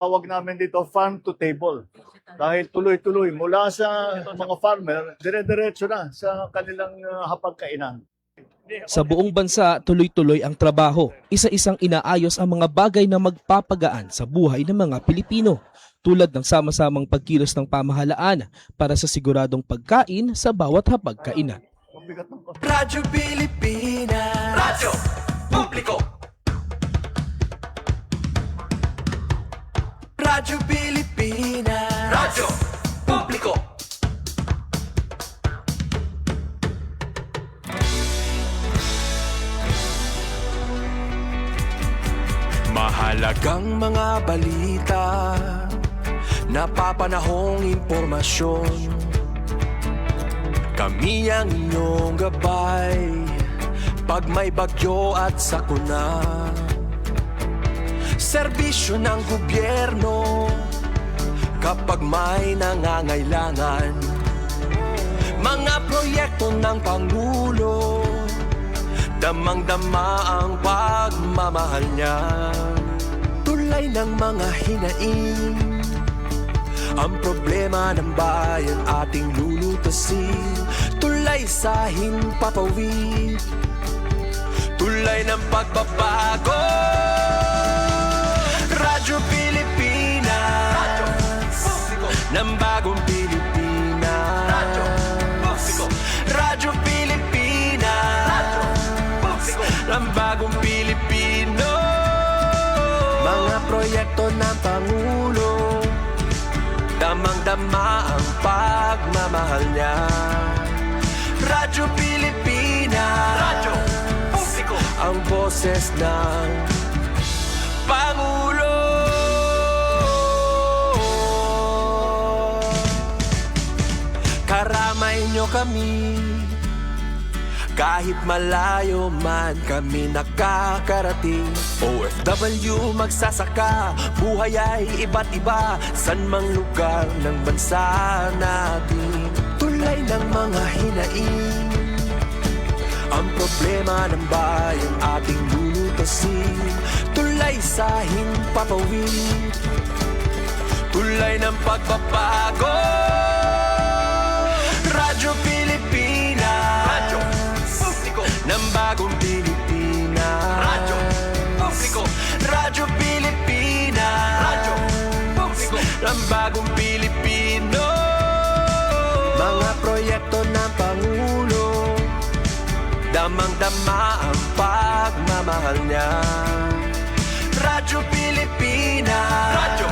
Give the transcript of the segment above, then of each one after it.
Tawag namin dito farm to table. Dahil tuloy-tuloy mula sa mga farmer, dire-diretso na sa kanilang hapagkainan. Sa buong bansa, tuloy-tuloy ang trabaho. Isa-isang inaayos ang mga bagay na magpapagaan sa buhay ng mga Pilipino, tulad ng sama-samang pagkilos ng pamahalaan para sa siguradong pagkain sa bawat hapagkainan. Radyo Pilipinas, Radyo Publiko. Radyo Pilipinas, Radyo Publiko. Mahalagang mga balita, napapanahong impormasyon. Kami ang inyong gabay pag may bagyo at sakuna. Serbisyo ng gobyerno kapag may nangangailangan. Mga proyekto ng Pangulo, damang-dama ang pagmamahal niya. Tulay ng mga hinaing, ang problema ng bayan ating lulutasin. Tulay sa himpapawid, tulay ng pagbabago. Radyo Pilipinas, Radyo Publiko. Ng bagong Pilipinas, Radyo Publiko. Radyo Pilipinas, Radyo Publiko. Ng bagong Pilipino. Mga proyekto ng Pangulo, damang-dama ang pagmamahal niya. Radyo Pilipinas, Radyo Publiko. Ang boses ng Pangulo. Karamay nyo kami, kahit malayo man kami nakakarating. OFW magsasaka, buhay ay iba't iba, san mang lugar ng bansa natin. Tulay ng mga hinaing, ang problema ng bayan ating lulutasin. Tulay sa himpapawid, tulay ng pagbabago. Radyo Pilipinas, Radyo Publiko. Ng bagong Pilipinas, Radyo Publiko. Radyo Pilipinas, Radyo Publiko. Ng bagong Pilipino. Mga proyekto ng Pangulo, damang-dama ang pagmamahal niya. Radyo Pilipinas, Radyo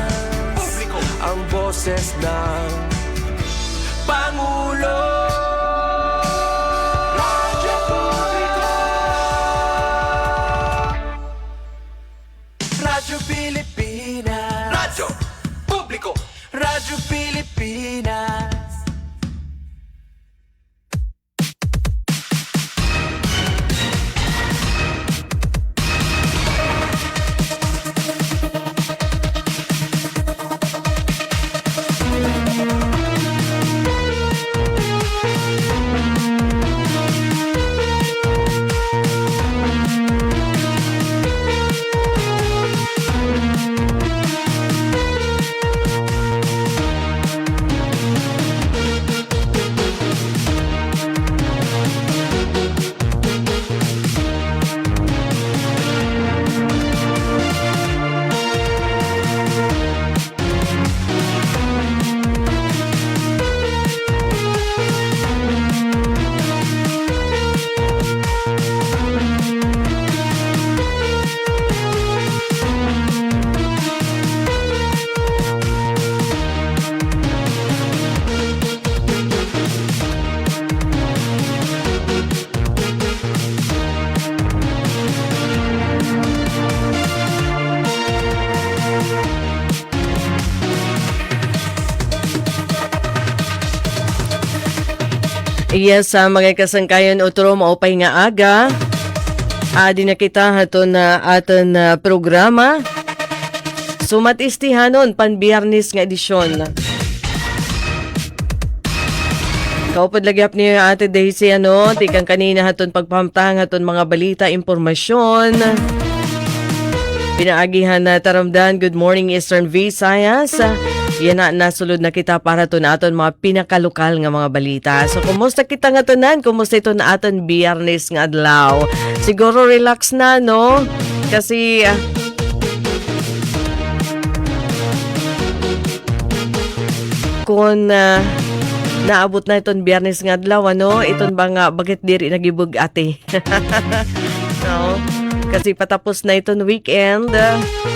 Publiko. Ang boses ng Pangulo. Radyo Publiko. Radyo Pilipinas, Radyo Publiko. Radyo Pilipinas. Yes, mga kasangkayan otro maupay nga aga. Adi na kita haton na aton programa. Sumatistihanon pan-biyernes nga edisyon. Kaupad lagyap ni Ate Daisy tikang kanina haton pagpamtang haton mga balita, impormasyon. Pinaagihan na taramdan, good morning Eastern Visayas. Yan na, nasulod na kita para to na aton mga pinakalokal nga mga balita. So, kumusta kita nga tanan? Kumusta ito na aton biyernes nga adlaw? Siguro relax na, no? Kasi, kung naabot na iton biyernes nga adlaw, ano? Iton ba nga, bakit diri nagibug ate? No? Kasi patapos na iton weekend,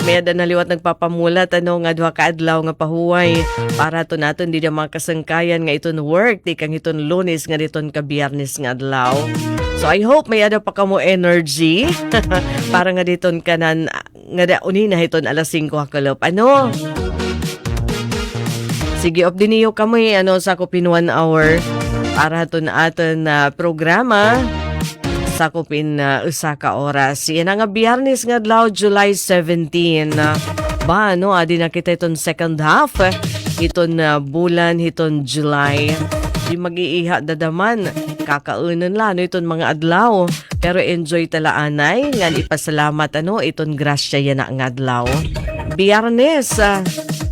may ada naliwat nagpapamulat ano nga duha ka adlaw nga pahuway para to naton di na makasangkayan nga iton work di kang iton Lunes nga diton ka Biyernes nga adlaw. So I hope may ada pa kamo energy para nga diton kanan nga dauni na iton alas 5 hakalop. Ano? Sige, op din niyo kamo ano sa kupin 1 hour para to na aton programa. Sakupin usa ka oras. Yan nga Biyernes nga adlaw July 17. Ba no adi na kita iton second half iton bulan iton July. Di mag-iiha dadaman kakaunon la no iton mga adlaw. Pero enjoy talaanay ngan ipasalamat ano iton grasya yan nga adlaw. Biyernes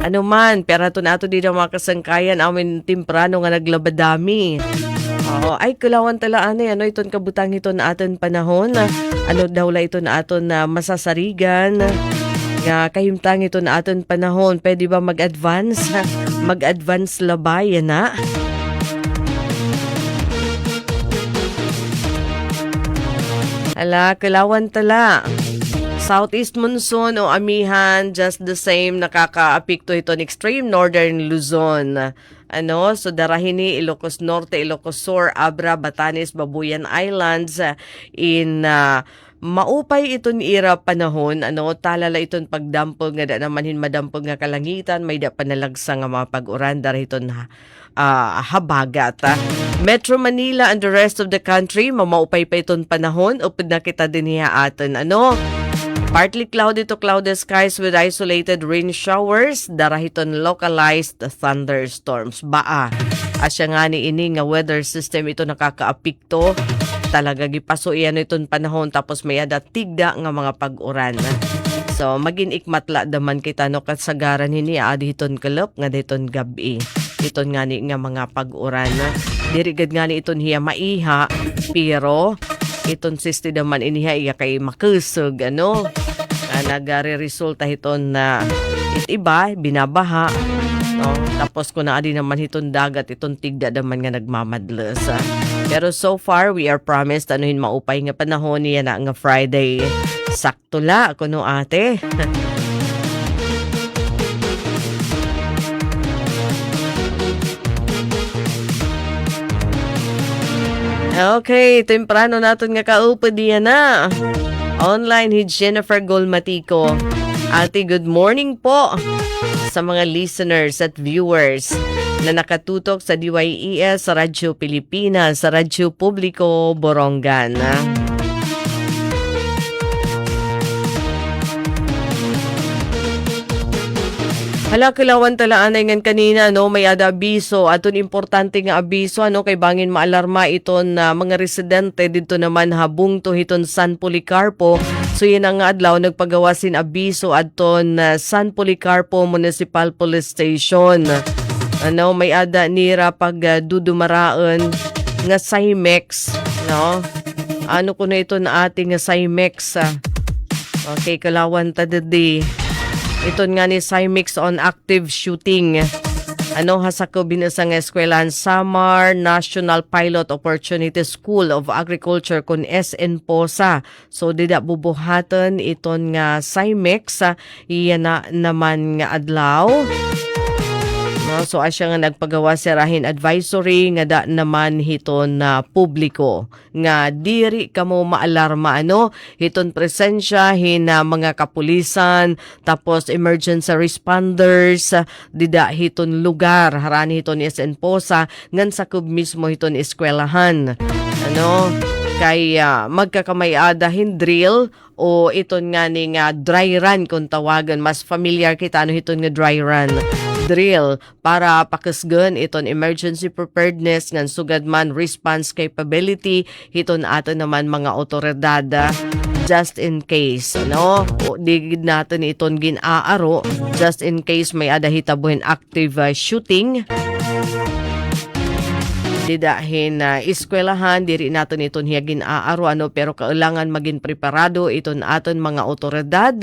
ano man pero to nato di na makasangkayan amin temprano nga naglabadami. Oo, ay kulawan talaan ano iton kabutang ito na aton panahon. Ano daw la ito na aton na masasarigan. Nga kahimtang ito na aton panahon. Pwede ba mag-advance? Mag-advance labay na. Ala, kulawan tala. Southeast monsoon o amihan, just the same, nakaka-apekto ito ng extreme northern Luzon. Ano, so darahini Ilocos Norte, Ilocos Sur, Abra, Batanes, Babuyan Islands in maupay iton ira panahon, ano, talala iton pagdampog nga da naman madampog nga kalangitan, may da panalagsa nga mga pag-uran darahiton habagat. Metro Manila and the rest of the country, mamaupay pa iton panahon, upod na kita din niya aton, ano, partly cloudy to cloudy skies with isolated rain showers, darahiton localized thunderstorms. Baa, asya nga ni ini nga weather system ito nakakaapikto. Talaga gipaso iyan iton panahon tapos may ada tigda nga mga pag-uran. So magin ikmatla daman kita no kasagaran hini adi hiton kelop nga diton gabi. Iton nga ni nga mga pag-uran. Diri gad nga ni iton hiya maiha pero iton sisti daman iniha iya kay makusog ano nagare-resulta hiton na itiba binabaha no tapos ko na adi naman hiton dagat iton tigda daman nga nagmamadles pero so far we are promised anuhin maupay nga panahon niya na nga Friday sakto la kuno ate. Okay, temprano natin nga kaupod diyan na. Online hi Jennifer Golmatico. Ate, good morning po sa mga listeners at viewers na nakatutok sa DYES, sa Radyo Pilipinas, sa Radyo Publiko, Borongan. Hala, kilawan talaan ay ngan kanina, no, may ada abiso, aton importante nga abiso, ano, kay bangin maalarma iton na mga residente dito naman habung to hiton San Policarpo. So yan ang adlaw, nagpagawasin abiso aton San Policarpo Municipal Police Station. Ano, may ada nira pag dudumaraan nga Cymex, no? Ano ko na ito na ating Cymex, Okay, kalawan tadadi. Iton nga ni Cymex on active shooting. Ano hasako binasang eskwelahan Samar National Pilot Opportunity School of Agriculture kun SN Posa. So dida bubuhatan iton nga Cymex iyan na naman nga adlaw. No, so asya nga nagpagawa si Rahin Advisory nga da naman hiton na publiko nga diri kamo maalarma ano hiton presensya hina mga kapulisan tapos emergency responders dida hiton lugar harani hiton SN Posa ngan sakub mismo hiton eskwelahan ano kay magkakamay-ada drill o iton nga ni nga dry run kung tawagan mas familiar kita ano hiton nga dry run drill para pakasgan iton emergency preparedness ngan sugad man response capability hiton ato naman mga otoridad just in case, ano, o digid natin iton ginaaro, just in case may ada hitabuhin active shooting. Didahin na eskwelahan, diri naton iton hiyagin aaro, ano, pero kailangan maging preparado iton aton mga otoridad,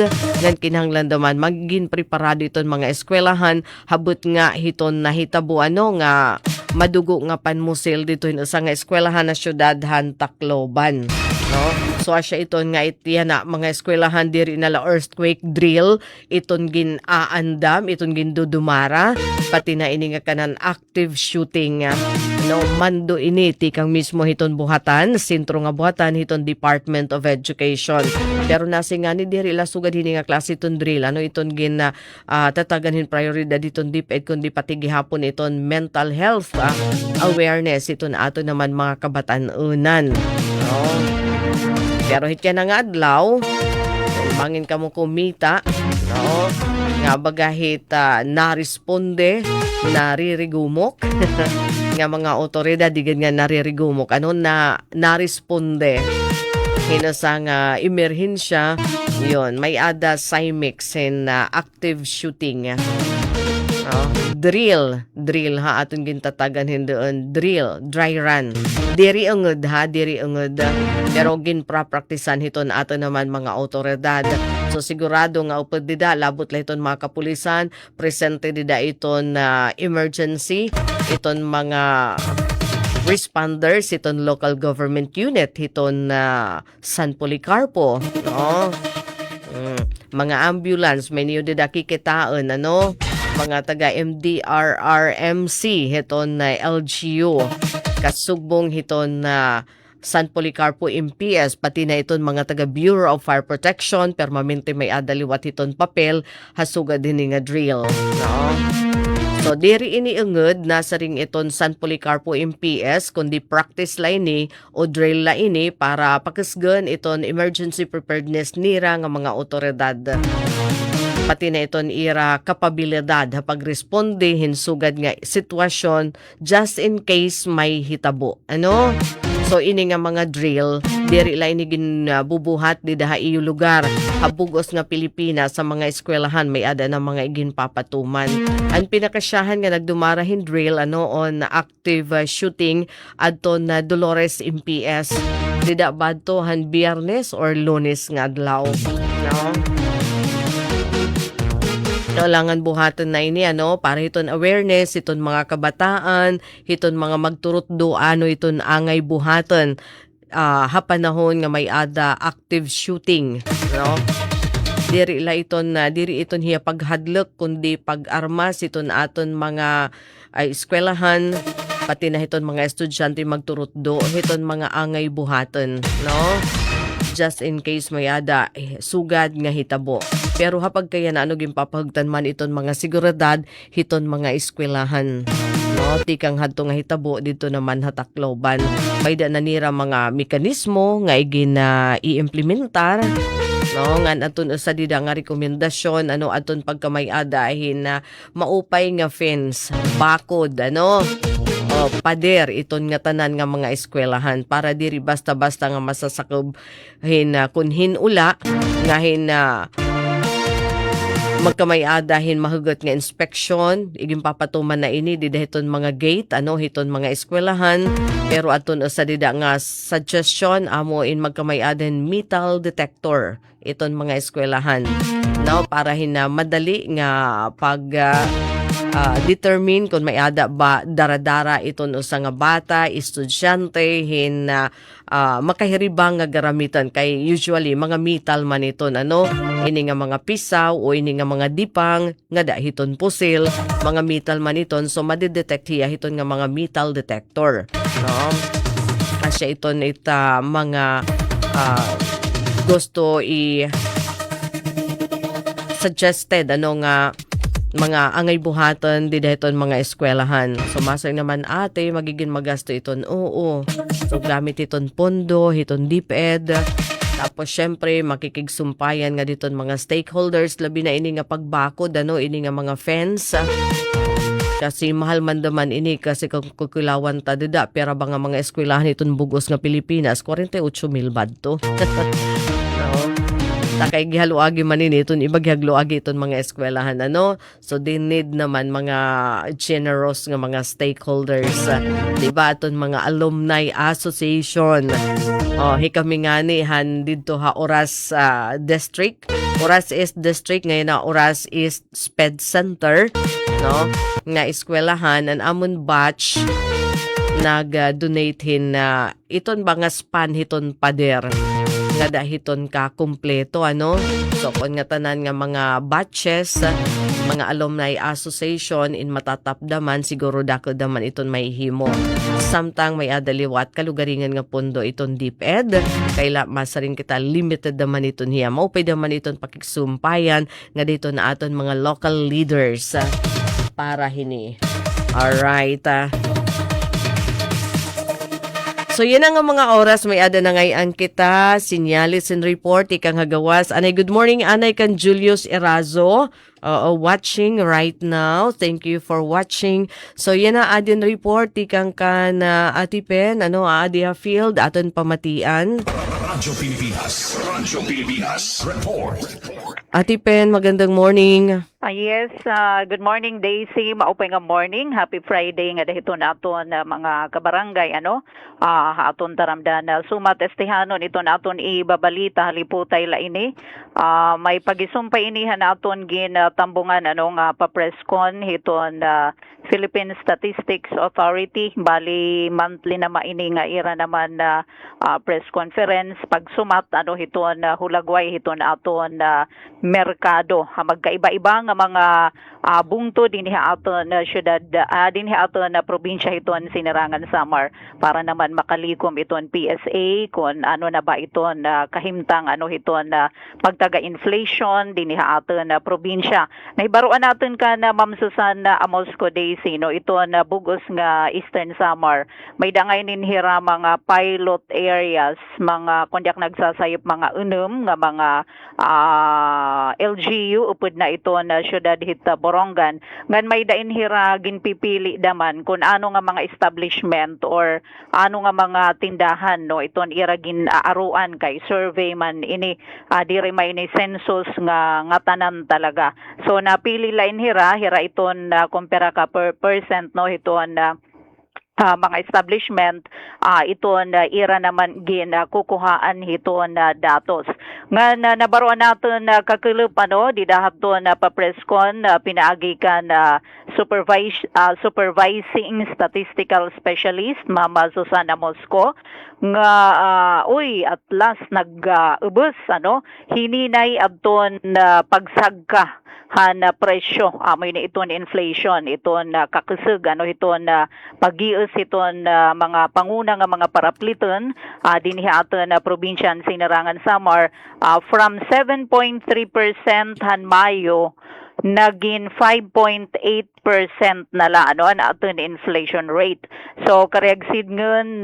ngan kinahanglan daman maging preparado iton mga eskwelahan, habot nga hiton nahitabo, ano, nga madugo nga panmusil dito sa nga eskwelahan na syudad Tacloban, no? So asya iton nga itiya na mga eskwelahan diri nala earthquake drill, iton gin aandam, iton gin dudumara, pati na ini nga kanan active shooting, no, mando ini tikang mismo hiton buhatan, sentro nga buhatan hiton Department of Education. Pero nasi nga ni diri la sugad hini nga klase iton drill, ano, iton gin tataganhin prioridad iton DepEd kundi pati gihapon iton mental health awareness iton ato naman mga kabataan-unan, no? Pero hitya na nga adlaw, mangin ka mo kumita, no? Nga bagahit naresponde, naririgumok, nga mga otoridad, digid nga naririgumok, ano, na naresponde, hinasang emerhensya, yun, may ada CIMIX in active shooting. Drill ha, atong gintatagan hindoon, drill, dry run. Diri ungod ha, diri ungod. Pero ginprapraktisan hiton ato naman mga otoridad. So sigurado nga upod dida, labot la iton mga kapulisan, presente dida iton emergency, iton mga responders, iton local government unit, iton San Policarpo, no? Mga ambulance, may niyo dida kikitaan, ano? Mga taga MDRRMC, hiton na LGU, kasugbong hiton na San Policarpo MPS, pati na iton mga taga Bureau of Fire Protection, permanente may adaliwat hiton papel, hasuga din nga drill, no? So diri ini ungod nasa ring iton San Policarpo MPS kundi practice la ini o drill la ini para pakisgan iton emergency preparedness nira nga mga otoridad. Pati na iton ira kapabilidad pagresponde hinsugad nga sitwasyon just in case may hitabo, ano? So ini nga mga drill diri la ini ginbubuhat di daha iyo lugar habugos nga Pilipinas sa mga eskwelahan may ada na mga ginpapatuman. Ang pinakasyahan nga nagdumarahin drill, ano, on active shooting adto na Dolores MPS dida badto han Biyernes or Lunes nga adlaw, no? Kailangan buhatan na ini, ano, para hiton awareness, hiton mga kabataan, hiton mga magturot do, ano, hiton angay buhatan, hapanahon nga may ada active shooting, no? Diri iton hiya paghadlok kundi pag-armas iton aton mga eskwelahan, pati na hiton mga estudyante magturot do, hiton mga angay buhatan, no? Just in case may ada sugad nga hitabo. Pero hapag kaya na ano gimpapahugtan man iton mga seguridad hiton mga eskwelahan, no? Tikang hadto nga hitabo dito naman Tacloban. Payda na nira mga mekanismo nga igin i-implementar, no, nga aton sa dida nga rekomendasyon, ano, aton pagkamay-adahin na maupay nga fence, bakod, ano, pader iton nga tanan nga mga eskwelahan para diri basta-basta nga masasakob kunhin ula nga magkamay-adahin mahugot nga inspeksyon, iging papatuman na ini dida hiton mga gate, ano, hiton mga eskwelahan, pero aton sa dida nga suggestion amo in magkamay-adahin metal detector iton mga eskwelahan, no, para madali nga pag determine kung may ada ba daradara iton usa nga bata, estudyante makahiribang nga garamitan kay usually mga metal man iton, ano, ini nga mga pisaw o ini nga mga dipang nga dahiton pusil, mga metal man iton, so madidetect hiya hiton nga mga metal detector, no? Asya iton ita mga gusto suggested, ano, nga mga angay buhatan di dahiton mga eskwelahan. So masay naman ate magiging magasto iton, oo. So gamit iton pondo, hiton DepEd. Tapos syempre makikigsumpayan nga diton mga stakeholders, labi na ini nga pagbakod, ano, ini nga mga fence. Kasi mahal man daman ini kasi kung kukilawan ta dida pera ba nga mga eskwelahan iton bugos nga Pilipinas 48,000 bad to. Oo. Takay gihaluagi man ini iton ibagihagluagi iton mga eskwelahan ano. So they need naman mga generous nga mga stakeholders. Di ba aton mga alumni association. Oh, kami nga ni han dito ha Oras district. Oras East District ngayon na Oras East Sped Center, no? Nga eskwelahan ang amon batch nag-donate hin na iton ba nga span hiton pader nga dahiton ka kumpleto ano. So kung nga tanan nga mga batches mga alumni association in matatapdaman siguro dako daman iton may himo. Samtang may adaliwat kalugaringan nga pondo iton DepEd kaila masaring kita limited naman iton hiya. Maupay naman iton pakigsumpayan nga dito na aton mga local leaders para hini. Alright. So yan ang mga oras may ada na ngayon kita sinyalis and report ikang hagawas. Anay good morning anay kan Julius Erazo watching right now. Thank you for watching. So yan na adin report ikang kan Atipen adi field aton pamatian. Radyo Pilipinas report. Atipen magandang morning. Yes, good morning Daisy, maupay nga morning, happy Friday nga dahito na aton mga kabarangay aton taramdan sumat estihanon ito na aton ibabalita haliputay laini may pagisumpay inihan aton gin tambungan nga pa-presscon hiton Philippine Statistics Authority bali monthly na maini nga ira naman press conference pagsumat hiton hulagway hiton aton merkado magkaiba-iba nga mga bungto dinhi aton syudad dinhi aton probinsya hiton Sinirangan Samar para naman makalikom iton PSA kun ano na ba iton kahimtang hiton pagtaga-inflation dinhi aton probinsya. Nahibaruan natin ka na Ma'am Susan Amosco Daisy iton bugos nga Eastern Samar may dangay ninhira mga pilot areas mga kundyak nagsasayop mga unom nga mga LGU upod na iton syudad hita Borongan ngan may dainhira ginpipili daman kung ano nga mga establishment or ano nga mga tindahan iton ira ginaaruan kay survey man ini diri may ni census nga tanan talaga. So napili lain hira iton kumpara ka per percent iton mga establishment iton ira naman kukuhaan hiton datos nga nabaruan naton kakulup di dahaton pa-presscon pinaagi kan supervising statistical specialist Mama Susana Mosco nga at last nag-ubos hininay adton pagsagka na presyo may na iton inflation iton kakusog iton pagius iton mga panguna nga mga parapliton dinhi aton probinsya Sinirangan Samar from 7.3% han Mayo naging 5.8% na la ang aton inflation rate. So kareagsid ngun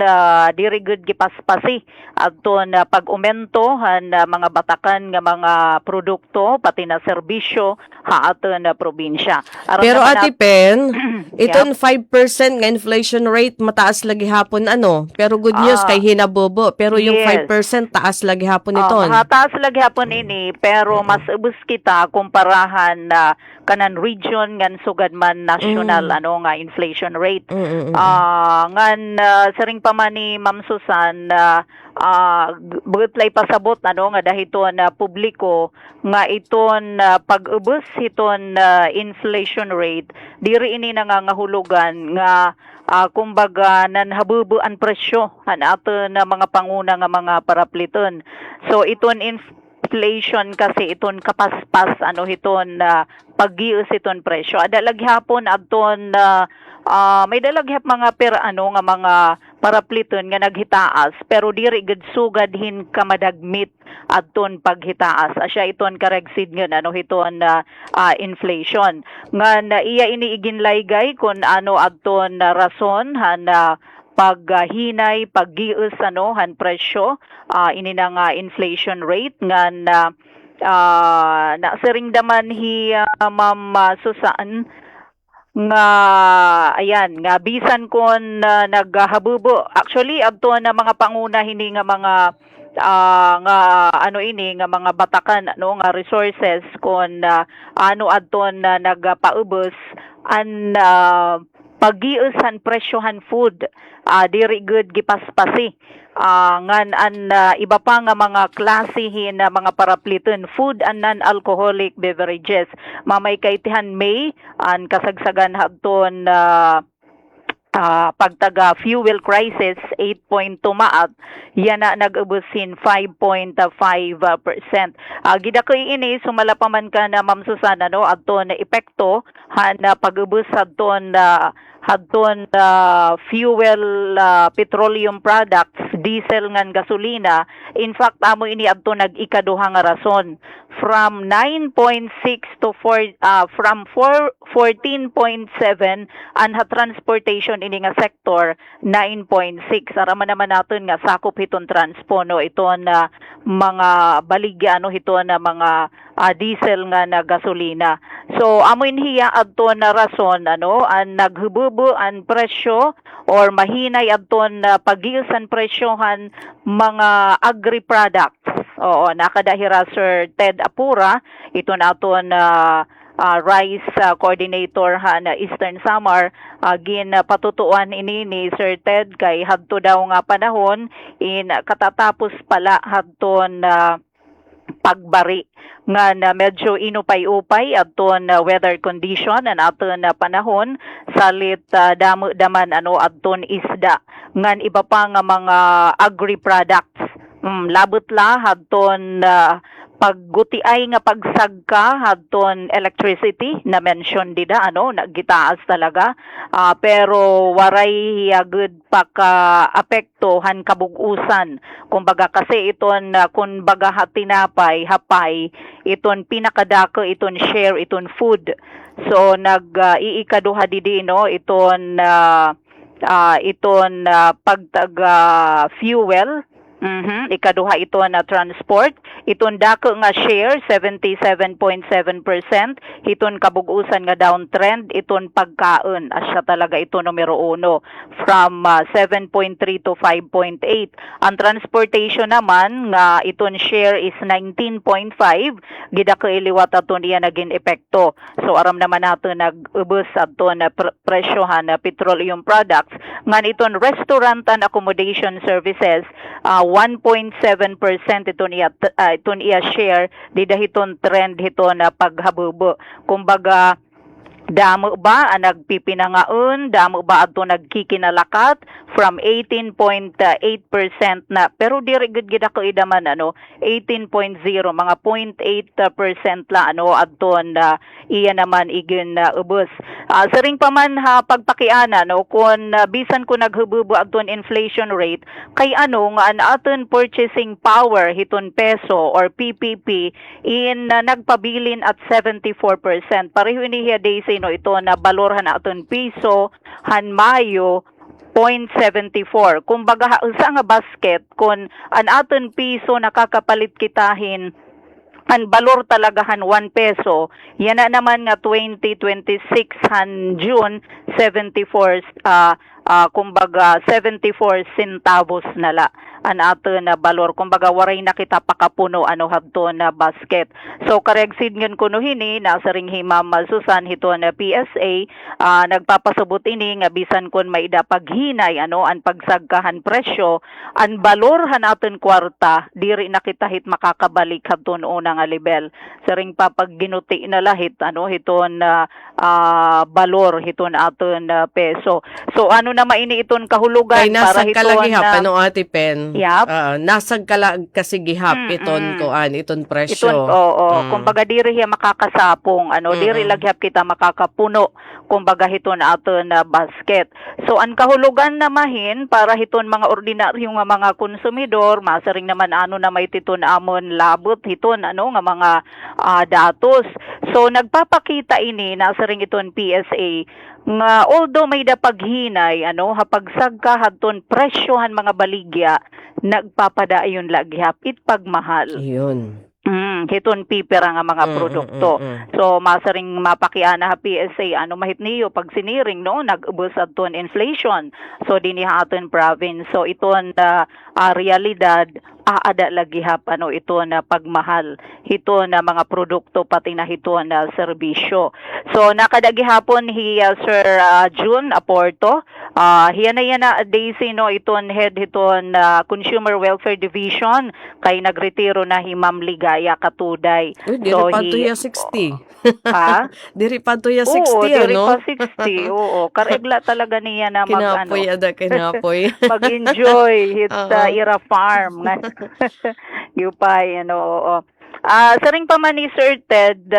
diri good gipaspasi aton pag-umento han mga batakan nga mga produkto pati na serbisyo aton probinsya. Pero Ate Pen, iton 5% nga inflation rate mataas lagi hapon pero good news kay hinabobo pero yung yes. 5% taas lagi hapon iton. Taas lagi hapon ini pero mas ubos kita kumparahan kanan region ngan sugad man national nga inflation rate. Ngan saring pa man ni Ma'am Susan butlay pasabot nga dahiton publiko nga iton pag-ubos hiton inflation rate diri ini nangangahulugan nga kumbaga nanhabubu ang presyo han aton mga panguna nga mga parapliton. So iton inflation kasi iton kapaspas hiton paggius iton presyo ada laghapon adton may dalaghap mga nga mga parapliton nga naghitaas pero diri gid sugad hin kamadagmit adton paghitaas asya iton karegsid nga hiton inflation nga iya ini iginlaygay kun adton rason han paghinay paggius han presyo ini na nga inflation rate nga nasiring daman hi Ma'am Susan nga ayan nga bisan kon naghabubo actually adto na mga panguna hini nga mga nga ano ini nga mga batakan ano nga resources kon ano adton na nagpaubos an pagiusan presyohan food diri good gipaspasi ngan an iba pa nga mga klasihin na mga parapliton food and non-alcoholic beverages mamay kaitihan May an kasagsagan hadton pagtaga fuel crisis 8.2 maat yan na nag-ubusin 5.5%. Gida ko ini sumala pa man ka na Ma'am Susana no adton na epekto han pag-ubos hadton fuel petroleum products diesel ngan gasolina in fact amo ini adto nag-ikaduha nga rason from 9.6 to 4 from 14.7 anha transportation ini nga sector 9.6 araman naman naton nga sakop hiton transpo no iton mga baligya ano hiton na mga diesel nga na gasolina. So amo inhiya adto na rason ano ang naghububo ang presyo or mahinay adton na pagiusan presyohan mga agri products. Oo, nakadahira Sir Ted Apura ito naton rice coordinator na Eastern Samar gin patutuan ini ni Sir Ted kay hadto daw nga panahon in katatapos pala hadton pagbari nga na medyo inupay-upay adton weather condition an aton panahon salit damo daman ano adton isda ngan iba pa nga mga agri products labot la hadton paggutiay nga pagsagka hadton electricity na mention dida ano nagitaas talaga pero waray good paka apekto han kabugusan kumbaga kasi iton kun baga tinapay hapay iton pinakadako iton share iton food so iikaduha didi no iton pagtaga fuel ikaduha ito na transport. Iton dako nga share 77.7%. Iton kabugusan nga downtrend. Iton pagkaon. Asya talaga ito numero 1 from 7.3 to 5.8. Ang transportation naman nga iton share is 19.5. Gida ko iliwat aton iya naging epekto. So aram naman nato nag-ubos aton na presyohan na petroleum products. Ngan iton restaurant and accommodation services 1.7% iton iya share di dahiton trend hito na paghabubo kumbaga damo ba ang nagpipinangaon, damo ba ato nagkikinalakat from 18.8% na pero diri gud gid ako idaman 18.0 mga 0.8% la adton iya naman igin ubos. Saring pa man pagpakiana kun bisan ko naghububo adton inflation rate kay nga an aton purchasing power hiton peso or PPP in nagpabilin at 74%. Pareho niya daisy ito na balorhan aton piso han Mayo 0.74. Kumbaga sa nga basket kun an aton piso nakakapalit kitahin ang balor talagahan 1 peso yan na naman nga 2026 han June 74 kumbaga 74 centavos nala an ato na balor kumbaga waray na kita pakapuno hadto na basket so karegsid ngan kuno hini nasa ring Ma'am Susan hito na PSA nagpapasabot ini nga bisan kun maida paghinay an pagsagkahan presyo an balor han aton kwarta diri na kita hit makakabalik hadton una nga level sa ring papagginuti na lahit hiton balor hiton aton peso so na maini iton kahulugan kay para nasag hiton kalagihap Ate Pen Yap. Nasag kasigihap iton presyo. Kumbaga diri hiya makakasapong diri laghap kita makakapuno kumbaga hiton aton na basket. So ang kahulugan na mahin para hiton mga ordinaryo nga mga konsumidor masaring naman na may titon amon labot hiton nga mga datos. So nagpapakita ini nasaring iton PSA nga although may dapaghinay hapagsagka hadton presyohan mga baligya nagpapadayon lagi hapit pagmahal. Ayun. Hiton pipira nga mga produkto. So masaring mapakiana ha PSA ano mahit niyo pag siniring no nag-ubos aton inflation. So dinhi aton province. So iton realidad aada lagi hap ano ito na pagmahal hito na mga produkto pati na hito na serbisyo. So nakadagi hapon Sir June Aporto hiya na Daisy no iton head hiton Consumer Welfare Division kay nagretiro na hi Ma'am Ligaya Katuday. Uy, diri pa to ya 60. Ha? Diri pa to ya 60 Oo, diri ano? pa 60. Oo, karegla talaga niya na mag Kinapoy ada kinapoy. mag-enjoy hit Oo. ira farm. Yupay ano oo. Saring pa man ni Sir Ted,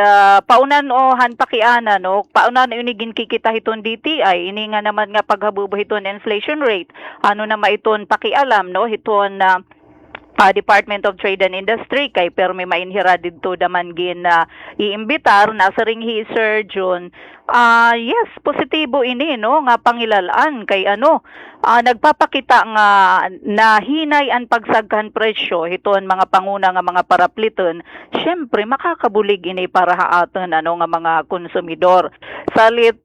paunan o hanpakiana no, paunan unigin kikita hiton DTI, ini nga naman nga paghabubo hiton inflation rate. Ano na maiton pakialam no, hiton Department of Trade and Industry kay permi mainhira didto daman gin iimbitar na saring hi Sir June. Yes, positibo ini no nga pangilalaan kay ano nagpapakita nga na hinay ang pagsagkan presyo hiton mga panguna nga mga parapliton. Syempre makakabulig ini para haaton ano nga mga konsumidor. Salit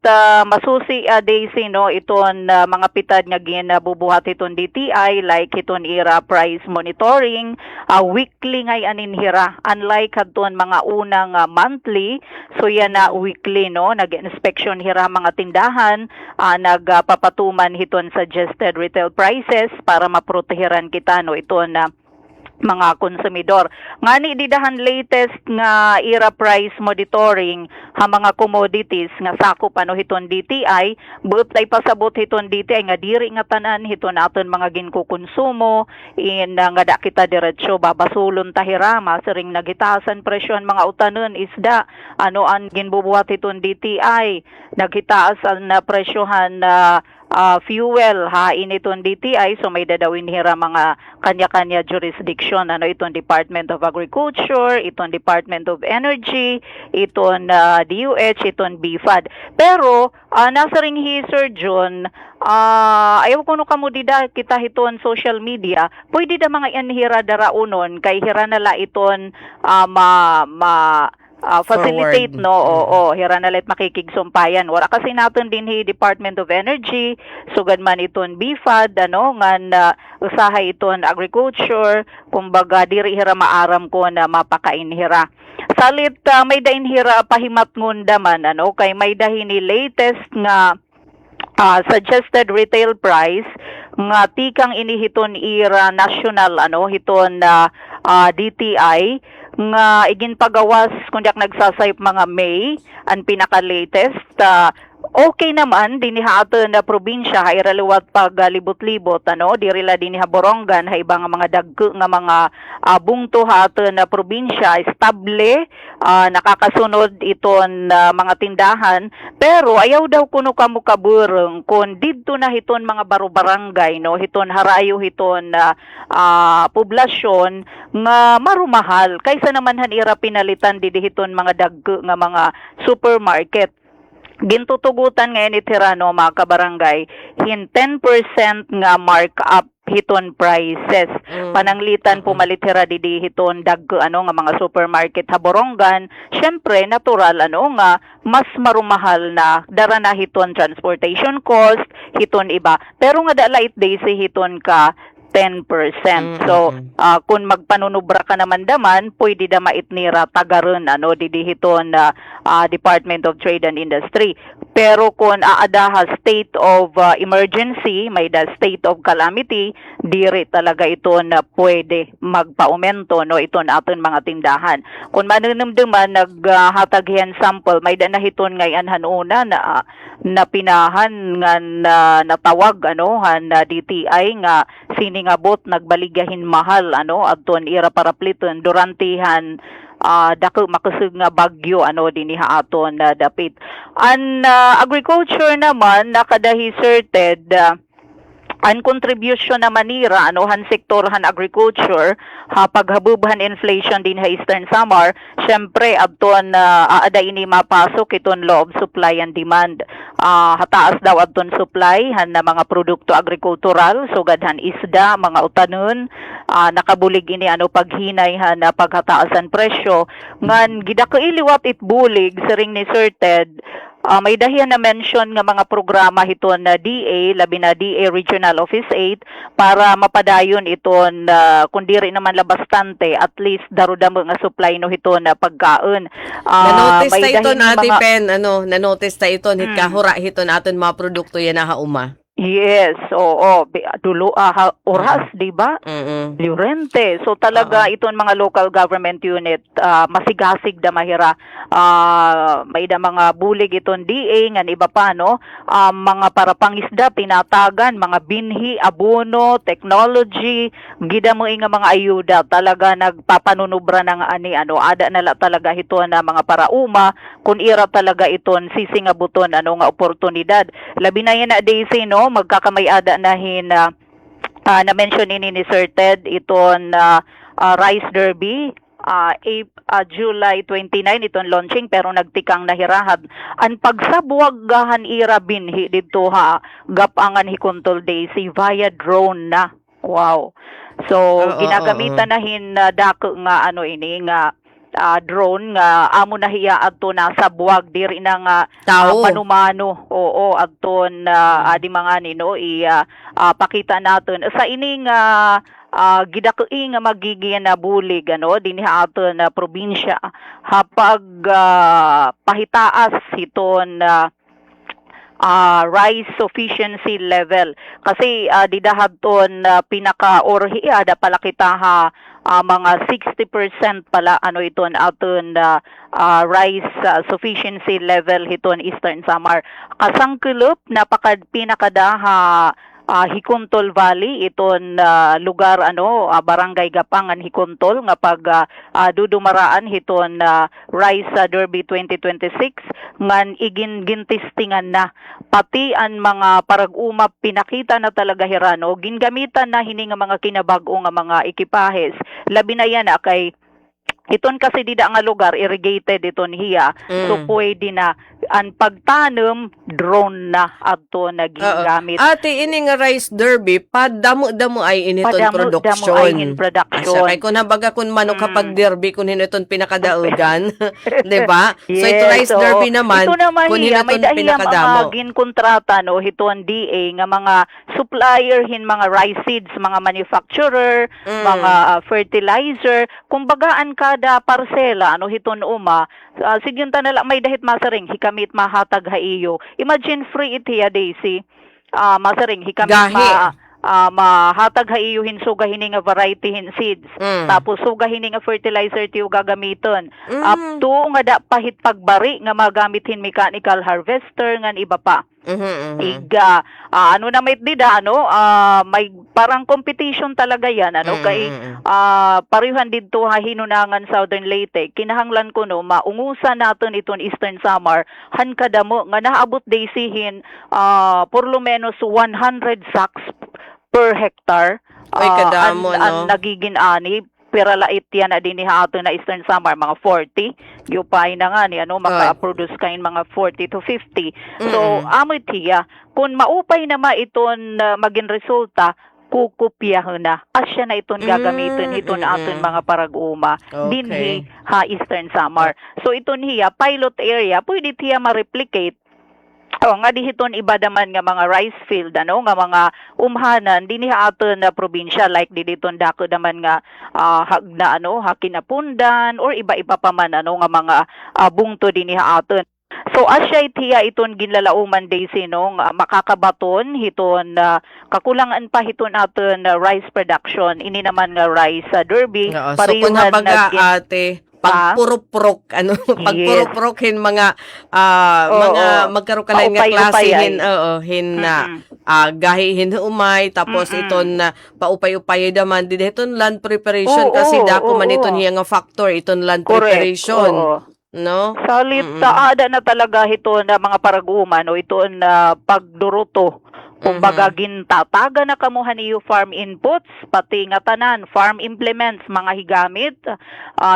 masusi Daisy no iton mga pitad nga ginabubuhat iton DTI like iton ira price monitoring weekly ngay aninhira unlike kadton mga unang monthly so yan na weekly no nag-inspection hira mga tindahan nagpapatuman hiton suggested retail prices para maproteheran kita no iton mga konsumidor. Ngani didahan latest nga ira price monitoring ha mga commodities nga sakop ano hiton DTI, but ay pasabot hiton DTI nga diri nga tanan hiton aton mga ginkukonsumo in nga da kita diretso babasulon tahira masaring nagitasan presyon mga utanon isda ano ang ginbubuhat hiton DTI nagitaas na presyohan fuel ha initon DTI so may dadawin hira mga kanya-kanya jurisdiction ano iton Department of Agriculture, iton Department of Energy, iton DOH, iton BFAD. Pero nasa ring hi Sir John ayaw ko no kamo dida kita hiton social media pwede da mga yanhira daraunon kay hira nala iton facilitate Forward. no oo hira na let makikigsumpayan wala kasi naton din hi Department of Energy sugad man iton BFAD ano ngan usahay iton agriculture kumbaga diri hira maaram ko na mapakainhira salit may dain hira pahimat ngunda man ano kay may dahin ni latest nga suggested retail price nga tikang inihiton ira national ano hiton DTI nga igin pagawas kundak nagsasayop mga May ang pinaka-latest okay naman dinhi aton na probinsya hay raliwat pag libot-libot ano dirila dinhi Borongan hay ibang mga dagko nga mga bungto aton na probinsya estable nakakasunod iton mga tindahan pero ayaw daw kuno kamo kabureng kun didto na hiton mga baro-barangay no hiton harayo hiton poblasyon nga marumahal kaysa naman han ira pinalitan didihiton mga dagko nga mga supermarket gintutugutan ngayon itirano mga kabarangay hin 10% nga markup hiton prices pananglitan pumalitira didi hiton dagko ano nga mga supermarket haborongan syempre natural ano nga mas marumahal na dara na hiton transportation cost hiton iba pero nga dalait Daisy hiton ka 10%. So, kung magpanunubra ka naman daman, pwede da maitnira tagaron ano didihiton Department of Trade and Industry. Pero kung aadaha state of emergency, may da state of calamity, diri talaga ito na pwede magpaumento no ito na aton mga tindahan. Kung manunumduman naghatagyan sample, may da nahiton ngayon hanuna na pinahan nga natawag ano han DTI nga siningabot nagbaligyahin mahal ano adton ira parapliton durantihan dako makusog nga bagyo ano dinhi aton dapit an agriculture naman nakadahi Sir Ted Ang contribution na manira han sektor han agriculture paghabubhan inflation din sa Eastern Samar, syempre adton aada ini mapasok iton law of supply and demand. Hataas daw adton supply han na mga produkto agrikultural sugad han isda, mga utanon, nakabulig ini paghinay han paghataasan presyo ngan gidakailiwat it bulig siring ni Sir Ted. May dahiyan na mention nga mga programa hiton na DA, labi na DA Regional Office 8 para mapadayon iton kung diri naman labastante at least darudamo nga supply no hiton na pagkaon. Na-notice May ta ito dahiyan Ate mga- Pen, na-notice ta ito, kahura hiton aton mga produkto yan na hauma. Yes, oo. Dulo, oras, di ba? Llorente. So talaga iton mga local government unit masigasig da mahira. May da mga bulig iton DA ngan iba pa no. Mga para pangisda pinatagan, mga binhi, abono, technology, gida mo nga mga ayuda talaga nagpapanunubra ng ada nala talaga hiton na mga parauma kun ira talaga iton sisingabuton nga oportunidad. Labi na yan na Daisy no magkakamay-ada nahin na-mention ini ni Sir Ted iton Rice Derby July 29 iton launching pero nagtikang nahirahad an pagsabuwagahan ira binhi dito gapangan hikuntol Daisy via drone na. Wow. So ginagamitan nahin dako nga ini nga drone nga amo na hiya adto nasa buwag diri na nga panumano adton adi mga nino pakita naton sa ining gidakoi nga magiging na bulig dinhi aton na probinsya hapag pahitaas hiton rice sufficiency level kasi didahadton pinaka orhi ada pala kita mga 60% pala iton aton rice sufficiency level hiton Eastern Samar kasangkelup pinakadaha Hikuntol Valley iton lugar barangay Gapangan Hikuntol nga pag dudumaraan hiton Rice Derby 2026 ngan gintistingan na pati ang mga parag-umap pinakita na talaga hirano gingamitan na hini nga mga kinabag-o nga mga ekipahes labi na yan kay iton kasi dida nga lugar irrigated iton hiya so pwede na ang pagtanom drone na adto nagigamit. Ate ini nga Rice Derby padamo-damo ay initon production. Padamo ay in production. Kay kun habaga kun manok kapag derby kun hiniton pinakadaugan, 'di ba? So ito Rice Derby naman kun hiniton pinakadamo. Gin kontrata hiton DA nga mga supplier mga rice seeds, mga manufacturer, mga fertilizer, kumbagaan kada parsela hiton sigyunta na lang may dahit masaring hikamit mahatag haiyo. Imagine free it hiya Daisy. Masaring hikamit mahatag haiyo hinsuga hini nga variety seeds. Tapos suga hini nga fertilizer tiyo gagamiton. Up to nga da pahit pagbari nga magamit hin mechanical harvester ngan iba pa. Iga na may dida may parang competition talaga yan kay parehon didto hinunangan Southern Leyte kinahanglan ko maungusan naton iton Eastern Samar han kadamo nga naabot Daisyhin por lo menos 100 sacks per hectare kadamo nagiging ani pero lait yan na din ato na Eastern Samar mga 40 yupay na nga ni maka-produce kain mga 40 to 50 so amoy tiya kung maupay na iton maging resulta kukupyahan na asya na iton gagamitin iton aton mga parag-uma dinhi Eastern Samar so iton hiya pilot area pwede tiya ma-replicate nga dihiton iba naman nga mga rice field nga mga umhanan dinhi aton na probinsya like dihiton dako naman nga Hakinapundan or iba-iba pa man nga mga bungto dinhi aton. So asya itiya iton ginlalauman Daisy makakabaton hiton kakulangan pa hiton aton rice production ini naman nga rice Derby so kung habaga ate pagpurok-purok pagpurok-purokin mga magkaroon ka lang nga klase gahihin umay tapos iton paupay-upay daman iton land preparation kasi dako man iton hiya nga factor iton land preparation no salit ada na talaga hiton na mga parag-uma iton pagduruto Kumbaga gintataga na kamuhan niyo farm inputs, pati nga tanan, farm implements, mga higamit,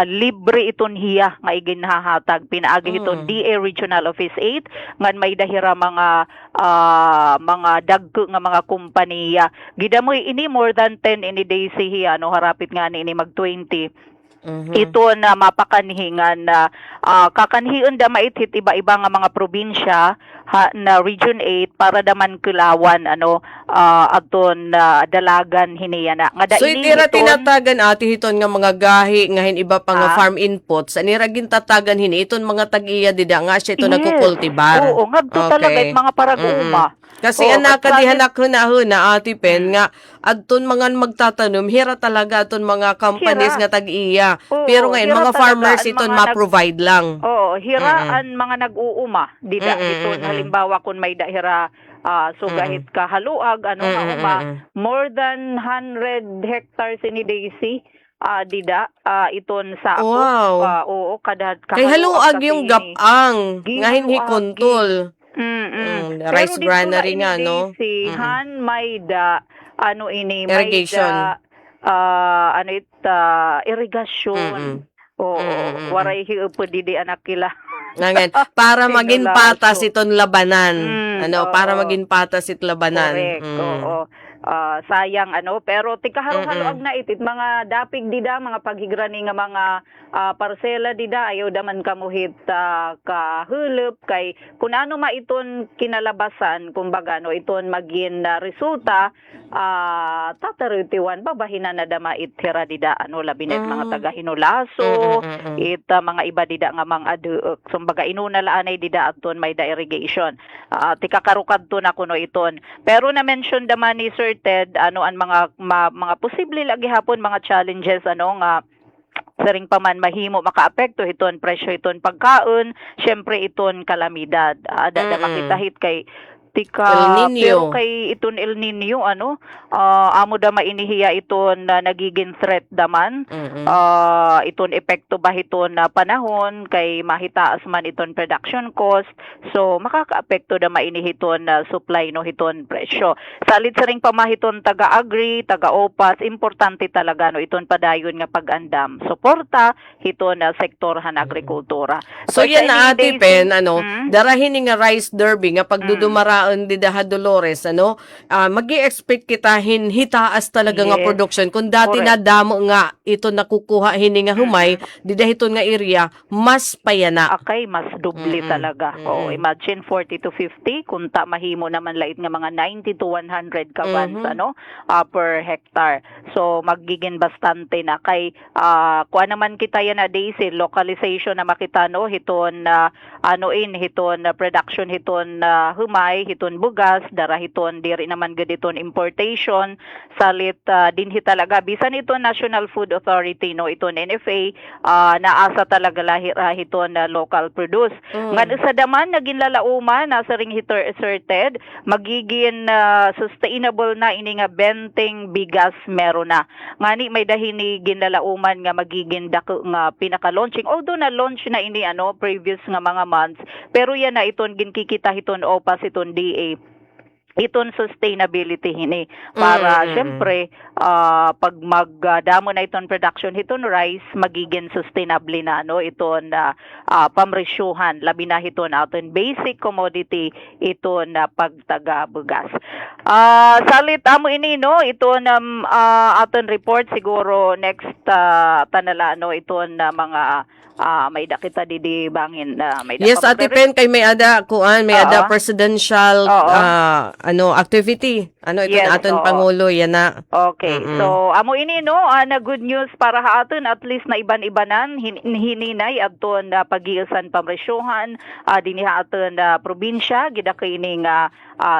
libre iton hiya nga iginhahatag. Pinaagi iton DA Regional Office 8, ngan may dahira mga dagko nga mga kompanya. Gidamoy ini more than 10 ini days hiya, no, harapit nga ni ini mag 20. Ito na mapakanhingan na kakanhiun da maithit iba-iba nga mga probinsya na Region 8 para daman kulawan aton dalagan hiniya na. Nga So itira tinatagan ati hiton nga mga gahi nga iba pa nga farm inputs. Anira gintatagan hini iton mga tag-iya dida nga siya ito nagkukultibar. Oo, ngadto talaga it mga parag-uma. Kasi anak kadihanak huna ati pen nga adton mga magtatanom hira talaga aton mga companies nga tag-iya. Oo, Pero ngayon hira mga talaga farmers ang iton mga ma-provide lang. Oo, hiraan mga nag-uuma. Dida ito halimbawa kung may dahira sugahit ka haluag nga uma, more than 100 hectares ini Daisy. Dida iton sa ako. Wow. Oo, kada Kay haluag yung gapang nga hinhi Ginuagi. kontol. Rice Pero granary dito nga, na ini no? Daisy, han may da Irrigation. may da irrigation. Oo, waray hiupo didi anak kila. Nangan, para maging Sinulaso. patas iton labanan. Para oo. maging patas it labanan. Correct. Oo. Sayang pero tikahalo-haloag na itit mga dapig dida mga paghigrani nga mga parsela dida ayaw daman kamuhit kahulup kay kun ano maiton kinalabasan kumbaga iton magin resulta tatarutiwan babahinan na dama ithira dida labinet mga taga Hinulaso mga iba dida nga mga aduok kumbaga inuna laanay dida aton may da irrigation tikakarukad to na kuno iton pero na mention daman ni Sir Ted ang mga posible lagi hapon mga challenges nga saring pa man mahimo makaapekto iton presyo iton pagkaon syempre iton kalamidad dada makitahit kay El Nino. pero kay iton El Nino amo da mainihiya iton nagiging threat daman iton epekto ba iton panahon kay mahitaas man iton production cost so makakaapekto da mainihiton supply no hiton presyo salit sa ring pamahiton taga-agri taga-opas importante talaga iton padayon nga pag-andam suporta hiton sektor han agrikultura So yan na ati pen darahin nga rice derby nga pagdudumaraon di daha Dolores magi-expect kita hitaas talaga nga Yes. production kung dati Correct. na damo nga ito nakukuha hini nga humay di dahiton nga area mas payana. akay mas dubli talaga. Oo, imagine 40 to 50 kung mahimo naman lait nga mga 90 to 100 kabans per hectare. So magiging bastante na kay kuan naman kita yan na Daisy localization na makita hiton hiton production hiton humay hiton bugas dara hiton diri naman gid hiton importation salit dinhi talaga bisan ito National Food Authority iton NFA naasa talaga hiton local produce nga sa daman naging lalauman nasa ring Ted magiging sustainable na ini nga benteng bigas meron na ngani may dahini ginlalauman nga magiging dako nga pinaka-launching although na launch na ini previous nga mga months pero yan na iton ginkikita hiton opas iton DA iton sustainability hini para syempre pag magdamo na iton production hiton rice magiging sustainable na iton pamresyuhan labi na hiton aton basic commodity iton pagtaga bugas salit amo ini iton aton report siguro next tanala iton mga may dakita di bangin may Yes, Ate Pen, kay may ada presidential activity. Ito Yes, aton oo. Pangulo, yan na. Okay. So, amo ini na good news para haton at least na iban-ibanan hininay adton pagiusan pamresyohan dinhi aton probinsya gida kay ini nga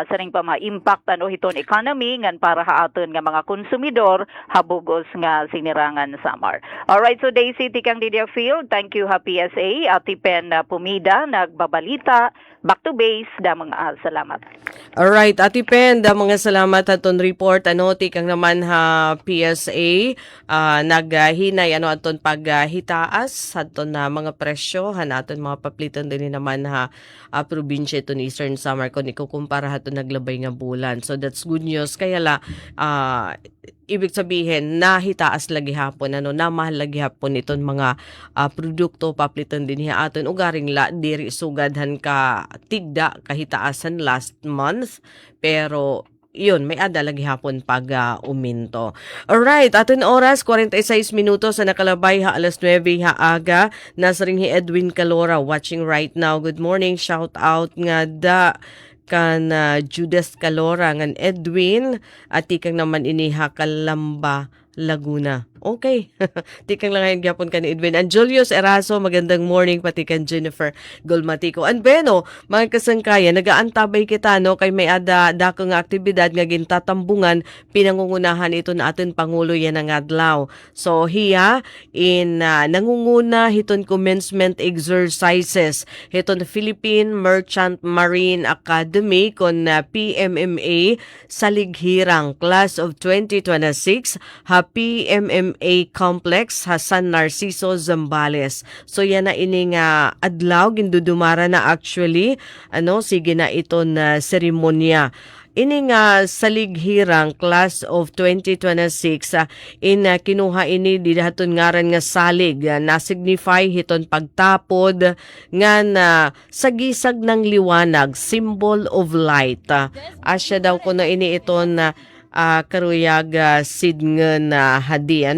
saring pa ma-impact hiton economy ngan para haton nga mga konsumidor habugos nga sinirangan summer. Alright, so Daisy tikang Lydia Field, thank you ha PSA, Ati Pen Pumida nagbabalita back to base da mga salamat. Alright, Ate Pen, mga salamat aton report. Tikang naman ha PSA, naghinay aton paghitaas aton na mga presyo, aton mga papliton din naman ha probinsya iton Eastern Samar kung ikukumpara aton naglabay nga bulan. So that's good news. Kaya ibig sabihin, nahitaas lagi hapon, namahal lagi hapon iton mga produkto papliton din ha aton ugaring diri sugadhan ka tigda kahitaasan last month, pero yun, may ada lagi hapon pag uminto. Alright, aton oras, 46 minutos sa nakalabay ha alas 9 ha aga. Nasa ring hi Edwin Calora watching right now. Good morning, shout out nga kan Judas Calora ngan Edwin at tikang naman ini ha Kalamba, Laguna. Okay. Tikang lang ngayon gyapon ka ni Edwin. And Julius Eraso, magandang morning, pati kan Jennifer Golmatico. And Beno, mga kasangkaya, nagaantabay kita, kay may dako nga aktibidad nga gintatambungan, pinangungunahan ito na atin Pangulo yan ang adlaw. So, hiya, nangunguna hiton commencement exercises, hiton Philippine Merchant Marine Academy kon PMMA sa lighirang class of 2026, ha PMMA Complex ha San Narciso, Zambales. So yan na ining adlaw gindudumara na actually sige na ito na seremonya. Ini nga salighirang class of 2026 kinuha ini didaton ngaran nga salig na signify hiton pagtapod nga sagisag ng liwanag, symbol of light. Asya daw ko na ini iton karuyag sidngen hadi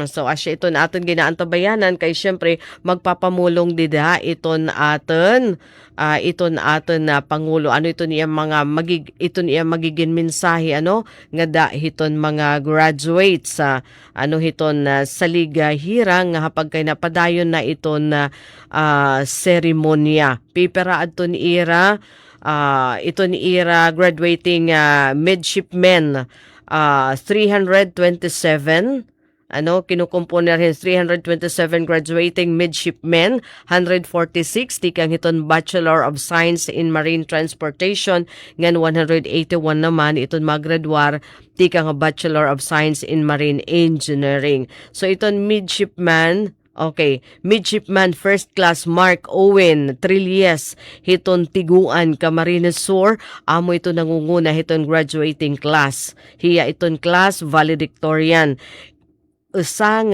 So asya ito na aton ginaantabayanan kay syempre magpapamulong dida iton aton na pangulo ito niya mga magiging mensahe nga da hiton mga graduates hiton saligahirang nga hapag kay napadayon na iton seremonya pipera adton ira graduating midshipmen 327 kinukumponer 327 graduating midshipmen, 146 tikang hiton Bachelor of Science in Marine Transportation, ngan 181 naman iton maggraduar tikang Bachelor of Science in Marine Engineering. So iton midshipman Midshipman First Class Mark Owen Trillies hiton Tiguan, Camarines Sur, amo ito nangunguna hiton graduating class. Hiya iton class valedictorian. Usang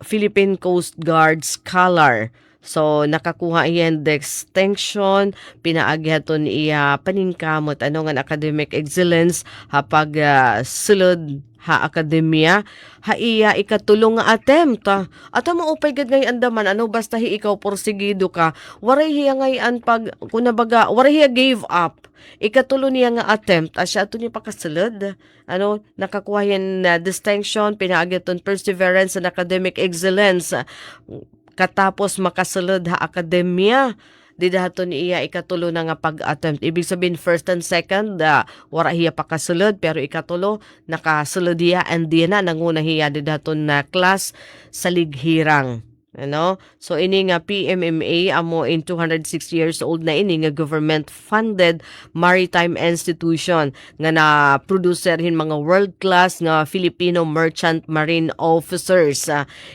Philippine Coast Guard Scholar. So, nakakuha iyan distinction, pinaagyaton iya paningkamot, nga academic excellence, hapag sulod ha akademya, ha iya ikatulong nga attempt. At maupay gad ngay andaman, basta hi ikaw porsigido ka, waray hiya ngayon waray hiya gave up. Ikatulo niya nga attempt, asya ato niya pakasulod. Nakakuha yan distinction, pinaagyaton perseverance and academic excellence. Katapos makasulod ha akademya, didahaton iya ikatulo na nga pag-attempt. Ibig sabihin first and second, wara hiya pakasulod, pero ikatulo nakasulod hiya and di na nanguna hiya didahaton na class sa lighirang. So ini nga PMMA amo in 206 years old na ini nga government funded maritime institution nga na producerhin mga world class nga Filipino merchant marine officers.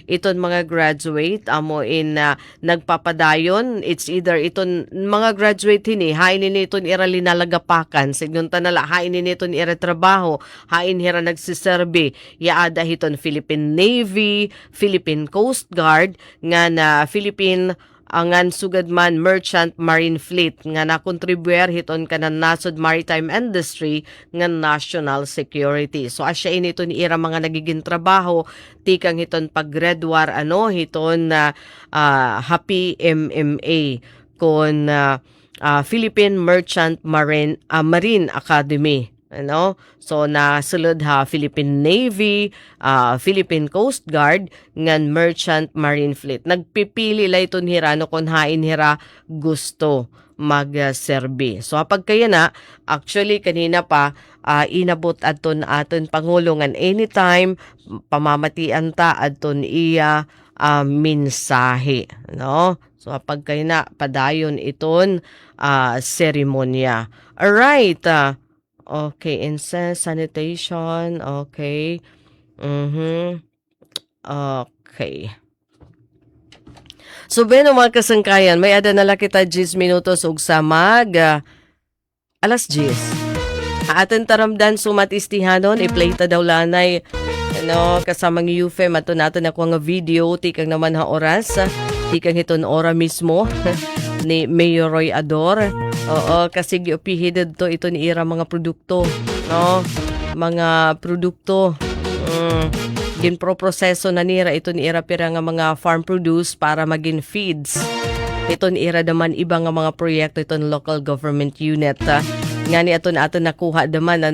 Iton mga graduate amo in nagpapadayon, it's either iton mga graduate hain ni iton ira linalagapakan sigun tanala hain ni iton ira trabaho, hain hira nagsiserbe yaada hiton Philippine Navy, Philippine Coast Guard, nga na Philippine angan sugadman Merchant Marine Fleet nga nakontribuer hiton kanan nasod maritime industry nga national security. So asya inito ni ira mga nagiging trabaho tikang hiton paggraduar hiton Happy MMA kon Philippine Merchant Marine Academy. So nasulod ha Philippine Navy, Philippine Coast Guard, ngan Merchant Marine Fleet. Nagpipili la iton hira kung hain hira gusto mag-serbi. So kapag kaya na, actually kanina pa inabot aton Pangulo ngan anytime pamamatian ta aton iya mensahe, So pagkay na padayon iton seremonya. Alright. Okay, incense, sanitation, okay. Okay. So beno mga kasangkayan, may ada na lang kita 10 minutos ug sa alas 10. Aten taramdan sumatistihanon, i-play ta daw lanay kasamang UFM ato natin ako nga video, tikang naman ha oras, tikang hiton ora mismo ni Mayor Roy Ador. Oo, kasi giupihided to ito ni ira mga produkto, no? Mga produkto. Ginproproseso na nira ito ni ira pira nga mga farm produce para maging feeds. Ito ni ira naman iba nga mga proyekto ito local government unit. Nga ni ato nakuha naman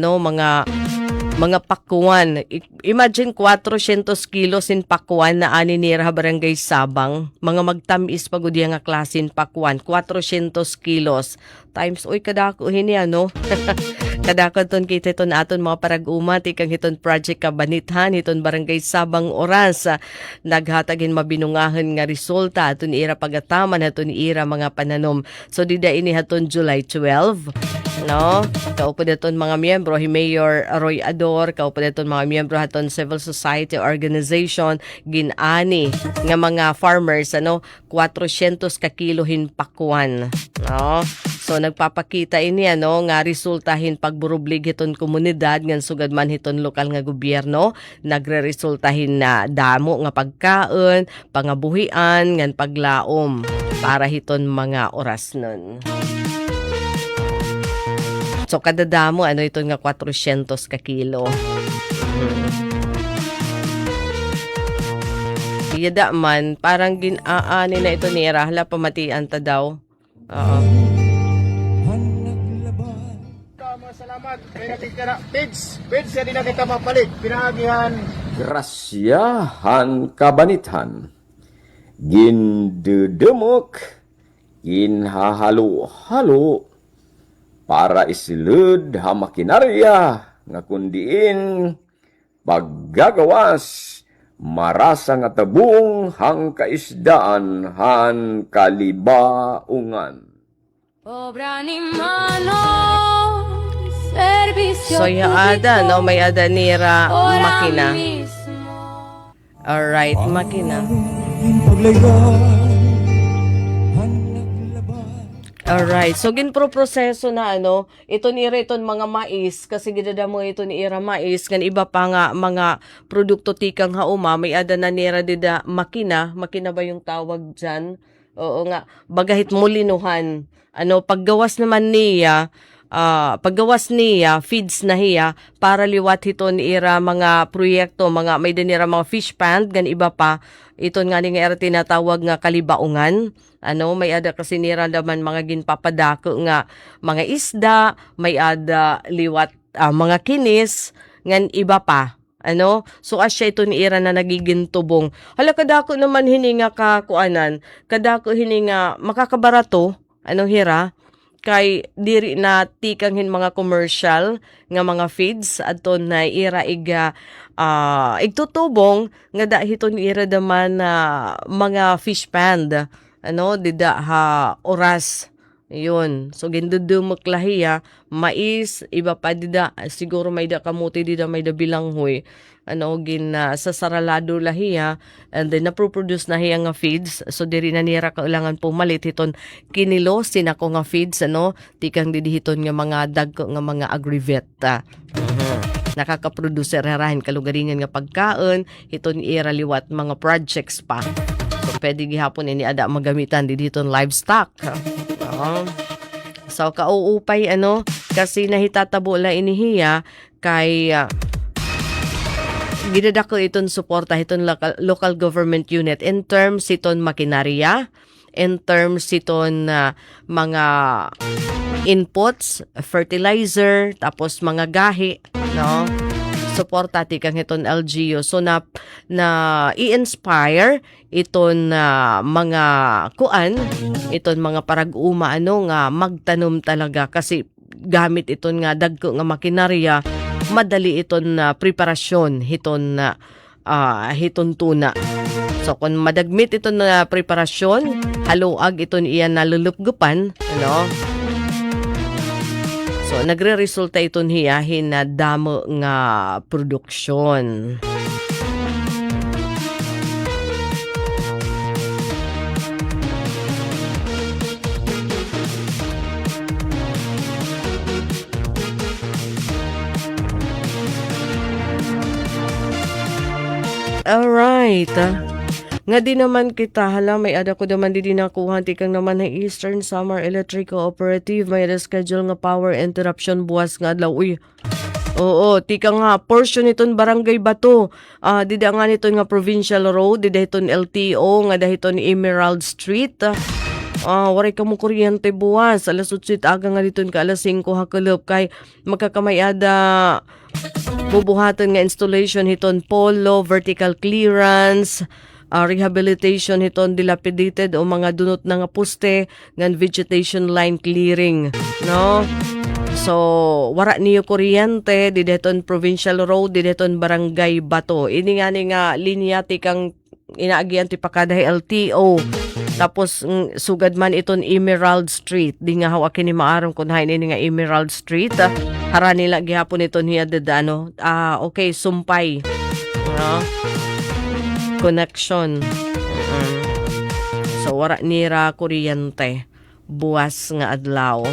mga pakuan. Imagine 400 kilos in pakuan na ani nira barangay Sabang. Mga magtamis pagod nga klasin pakuan. 400 kilos. Times, kadako hini kadako ton kita iton aton mga parag-uma. Tikang hiton project kabanithan. Hiton barangay Sabang oras. Naghatagin mabinungahan nga resulta. Aton ira pagataman. Aton ira mga pananom. So dida ini haton July 12. No? Kaupo daton mga miyembro, Mayor Roy Ador, kaupo daton mga miyembro haton civil society organization, ginani nga mga farmers, 400 ka kilohin pakuan. No? So nagpapakita ini nga resultahin pagburublig hiton komunidad ngan sugad man hiton lokal nga gobyerno, nagreresultahin na damo nga pagkaon, pangabuhian ngan paglaom para hiton mga oras nun. So kada damo ito nga 400 ka kilo. Iyada man parang ginaani na ito nira hala pamatian ta daw. Oo. Salamat. May nakikira. Pids yan din na kita mapalit. Pinahagihan. Grasyahan kabanithan. Gindedemok. Ginhahalo-halo. Para isilud ha makinarya nga kundiin paggagawas marasa nga tabung hang kaisdaan han kalibaungan. Obra ni mano, servicio. So yung ada, may ada nira makina. Alright, makina. Alright, so ginproproseso na ito ni iton mga mais kasi gidadamo ito ni ira mais kan iba pa nga mga produkto tikang hauma may ada na nira dida makina ba yung tawag dyan? Oo nga, bagahit mulinuhan. Paggawas naman niya, feeds na hiya para liwat ito ni ira mga proyekto, may dinira mga fish pond gan iba pa. Ito nga ni nga tinatawag nga kalibaungan. May ada kasi nira naman mga ginpapadako nga mga isda, may ada liwat mga kinis, ngan iba pa. So asya ito ni ira na nagiging tubong. Hala kadako naman hininga ka kuanan, kadako hininga makakabarato, hira, kay diri na tikanghin mga commercial nga mga feeds aton na ira igtutubong nga dahiton ira daman mga fish pond dida ha oras yun. So gindudumok lahiya mais iba pa dida siguro may da kamuti dida may da bilanghoy sa saralado lahiya and then naproproduce na hiya nga feeds so diri na nira kailangan pumalit hiton kinilo sinako nga feeds tikang didihiton nga mga dagko nga mga agrivet nakaka-producer herahin kalugaringan nga pagkaon hiton ira liwat mga projects pa so pwede gihapon ini ada magamitan didihiton livestock so kauupay kasi nahitatabo la inihiya kay ginadako iton suporta iton local government unit in terms iton makinarya, in terms iton mga inputs, fertilizer, tapos mga gahi, suporta tikang iton LGU. So na i-inspire iton mga iton mga parag-uma nga magtanom talaga kasi gamit iton nga dagko nga makinarya madali iton preparasyon hiton tuna. So kung madagmit ito na preparasyon, haluag ito iyan nalulupgupan, ano? So nagre-resulta ito hiyahin na damo nga produksyon. Alright. Nga di naman kita, hala, may ada ko naman di nakuha, tikang naman ng Eastern Summer Electric Cooperative, may schedule nga power interruption buwas nga adlaw. Uy, oo, tika nga, portion iton Barangay Bato, dida nga nito nga Provincial Road, dida iton LTO, nga dahiton Emerald Street, waray ka mo kuryente buwas, alas 8 aga nga dito ka alas 5 hakulop, kay magkakamayada bubuhatan nga installation hiton polo, vertical clearance, rehabilitation hiton dilapidated o mga dunot na nga poste ngan vegetation line clearing, no? So wara niyo kuryente dideton Provincial Road, dideton Barangay Bato. Ini nga linya tikang inaagian ti pakada LTO. Tapos sugad man iton Emerald Street, di nga hawakin ni maaram kun hain ini nga Emerald Street. Hara nila gihapon iton hiya ano. Okay, sumpay. Connection. So wara nira kuryente buwas nga adlaw.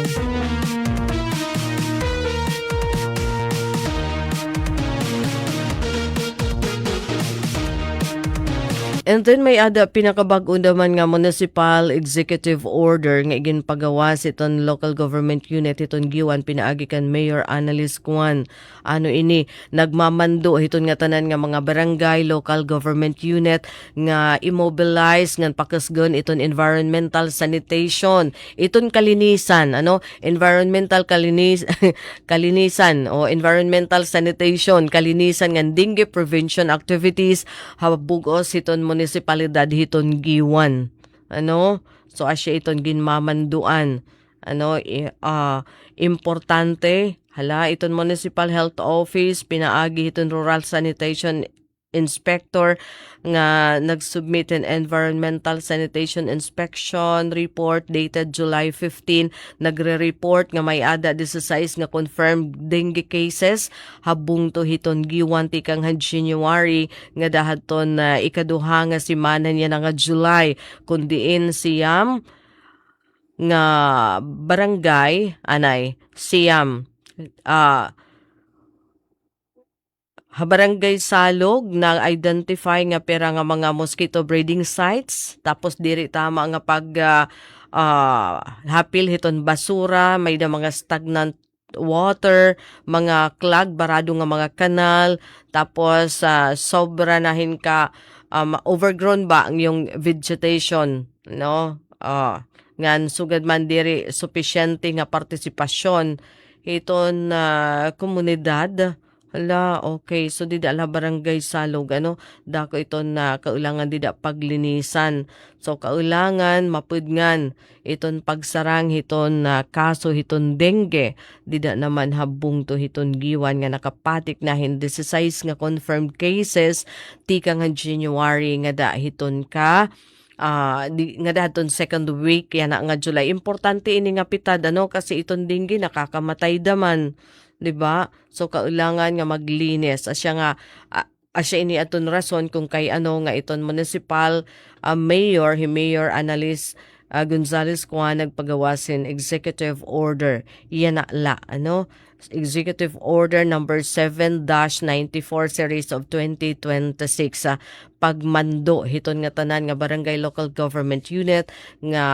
And then may ada pinakabag-o naman nga municipal executive order nga ginpagawas iton local government unit iton giwan pinaagi kan Mayor Annalise Kwan. Ano ini nagmamando iton nga tanan nga mga barangay local government unit nga immobilize ngan pakasgon iton environmental sanitation, iton kalinisan, ano, environmental kalinisan o environmental sanitation, kalinisan ngan dengue prevention activities habugos iton munisipalidad hiton giwan, ano, so asya iton ginmamanduan, ano, importante, hala, iton municipal health office pinaagi iton rural sanitation inspector nga nagsubmit an environmental sanitation inspection report dated July 15, nagre-report nga may ada 16 nga confirmed dengue cases habung to hiton giwan tikang January nga dahaton na ikaduha nga simana niya nga July, kundiin siyam nga barangay anay siyam Barangay Salog na identify nga pera nga mga mosquito breeding sites, tapos diri tama nga pag hapil hiton basura, may da mga stagnant water, mga clog barado nga mga kanal, tapos sobra nahin ka overgrown ba ang yung vegetation, no? Ngan sugad man diri sufisyente nga partisipasyon iton komunidad. Hala, okay. So, dida ala barangay Salog, ano, dako ito na kaulangan dida paglinisan. So, kaulangan mapudngan iton pagsarang hiton na kaso hiton dengue. Dida naman habung to hiton giwan nga nakapatik na hindi 16 nga confirmed cases tika nga January nga da hiton ka. Nga daton second week yan nga July. Importante ini nga pitad, ano, kasi iton dengue nakakamatay daman. Diba? So, kailangan nga maglinis. Asya ini aton rason kung kay ano nga iton municipal mayor, Mayor Annalise Gonzales Kwan nagpagawasin executive order. Iyan na la, ano? Executive Order number 7-94 series of 2026 pagmando hiton nga tanan nga barangay local government unit nga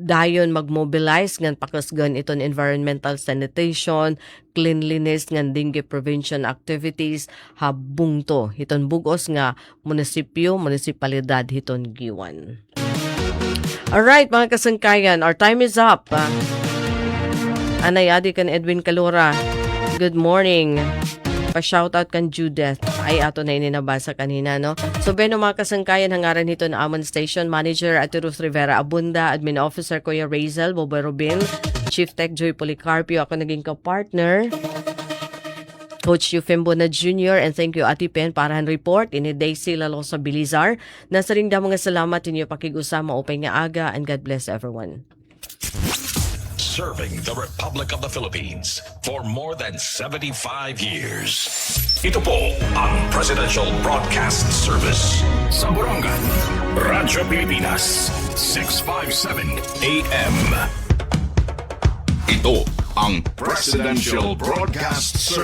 dayon magmobilize ngan pakasgan iton environmental sanitation, cleanliness ngan dengue prevention activities habung to hiton bugos nga munisipalidad hiton giwan. Alright mga kasangkayan, our time is up. Anay adi kan Edwin Calora, good morning. Pa-shoutout kan Judith. Ay, ato na ininabasa kanina, no? So, beno mga kasangkayan, hangaran nito na Amon Station Manager at Ruth Rivera Abunda, Admin Officer Kuya Razel, Bobo Robin, Chief Tech Joy Policarpio, ako naging ka-partner. Coach Eufembo na Jr. and thank you Ati Pen para han report ini Daisy Lalosa Bilizar. Nasa ring da mga salamat inyo pakigusama upay nga aga and God bless everyone. Serving the Republic of the Philippines for more than 75 years. Ito po ang Presidential Broadcast Service. Sa Borongan, Radyo Pilipinas, 657 AM. Ito ang Presidential Broadcast Service.